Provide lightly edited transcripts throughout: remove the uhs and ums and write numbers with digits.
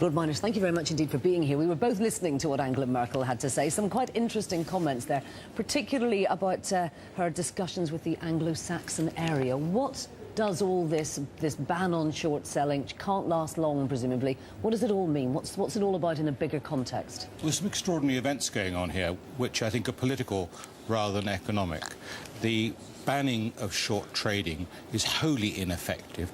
Lord Myners, thank you very much indeed for being here. We were both listening to what Angela Merkel had to say. Some quite interesting comments there, particularly about her discussions with the Anglo-Saxon area. What does all this ban on short selling, which can't last long, presumably, what does it all mean? What's it all about in a bigger context? There's some extraordinary events going on here, which I think are political rather than economic. The banning of short trading is wholly ineffective,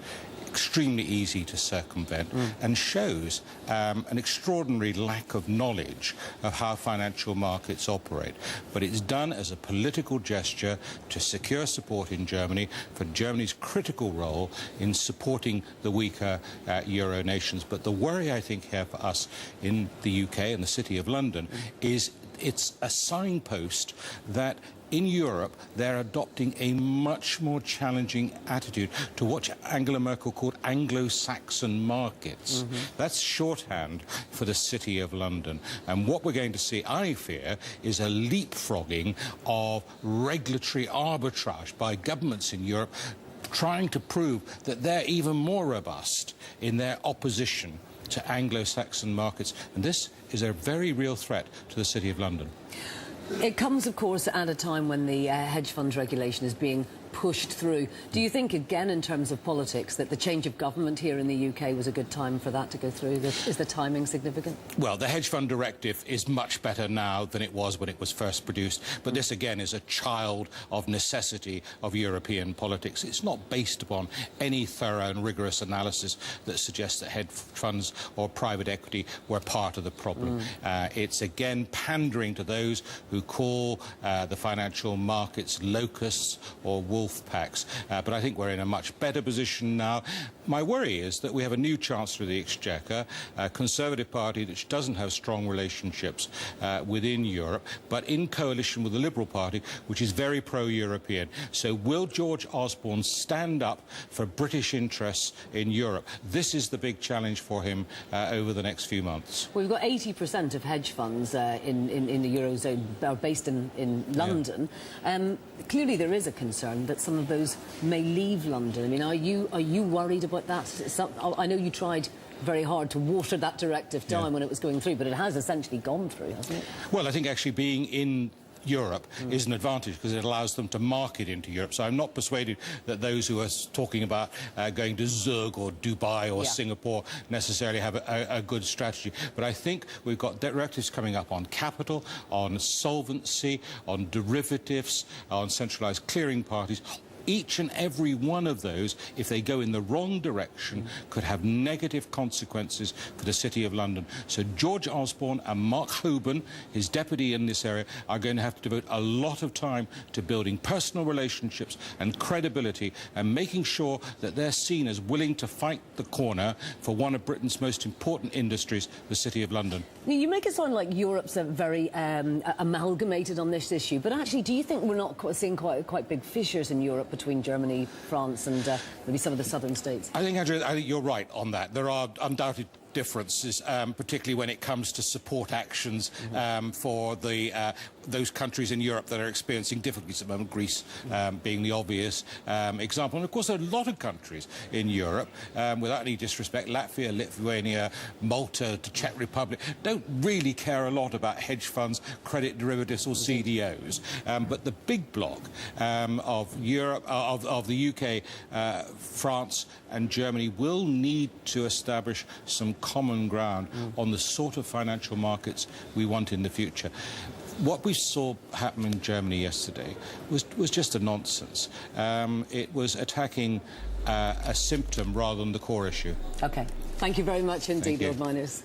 extremely easy to circumvent, and shows an extraordinary lack of knowledge of how financial markets operate. But it's done as a political gesture to secure support in Germany for Germany's critical role in supporting the weaker Euro nations. But the worry, I think, here for us in the UK and the City of London is it's a signpost that in Europe, they're adopting a much more challenging attitude to what Angela Merkel called Anglo-Saxon markets. That's shorthand for the City of London. And what we're going to see, I fear, is a leapfrogging of regulatory arbitrage by governments in Europe trying to prove that they're even more robust in their opposition to Anglo-Saxon markets. And this is a very real threat to the City of London. It comes, of course, at a time when the hedge funds regulation is being pushed through. Do you think, again, in terms of politics, that the change of government here in the UK was a good time for that to go through? Is the timing significant? Well, the hedge fund directive is much better now than it was when it was first produced. But this, again, is a child of necessity of European politics. It's not based upon any thorough and rigorous analysis that suggests that hedge funds or private equity were part of the problem. It's, again, pandering to those who call the financial markets locusts or wolf packs, but I think we're in a much better position now. My worry is that we have a new Chancellor of the Exchequer, a Conservative Party that doesn't have strong relationships within Europe, but in coalition with the Liberal Party, which is very pro-European. So will George Osborne stand up for British interests in Europe? This is the big challenge for him over the next few months. Well, we've got 80% of hedge funds in the Eurozone are based in London. Yeah. Clearly there is a concern that some of those may leave London. I mean, are you worried about that? I know you tried very hard to water that directive down when it was going through, but it has essentially gone through, hasn't it? Well, I think actually being in Europe is an advantage because it allows them to market into Europe. So I'm not persuaded that those who are talking about going to Zug or Dubai or Singapore necessarily have a good strategy. But I think we've got directives coming up on capital, on solvency, on derivatives, on centralised clearing parties. Each and every one of those, if they go in the wrong direction, could have negative consequences for the City of London. So George Osborne and Mark Hoban, his deputy in this area, are going to have to devote a lot of time to building personal relationships and credibility and making sure that they're seen as willing to fight the corner for one of Britain's most important industries, the City of London. You make it sound like Europe's very amalgamated on this issue, but actually, do you think we're not seeing quite big fissures in Europe between Germany, France and maybe some of the southern states? I think, Andrew, you're right on that. There are undoubted differences, particularly when it comes to support actions for those countries in Europe that are experiencing difficulties at the moment, Greece being the obvious example. And of course, there are a lot of countries in Europe, without any disrespect, Latvia, Lithuania, Malta, the Czech Republic, don't really care a lot about hedge funds, credit derivatives or CDOs. But the big bloc of Europe, of the UK, France and Germany will need to establish some common ground on the sort of financial markets we want in the future. What we saw happen in Germany yesterday was just a nonsense. It was attacking a symptom rather than the core issue. OK. Thank you very much indeed, Lord Myners.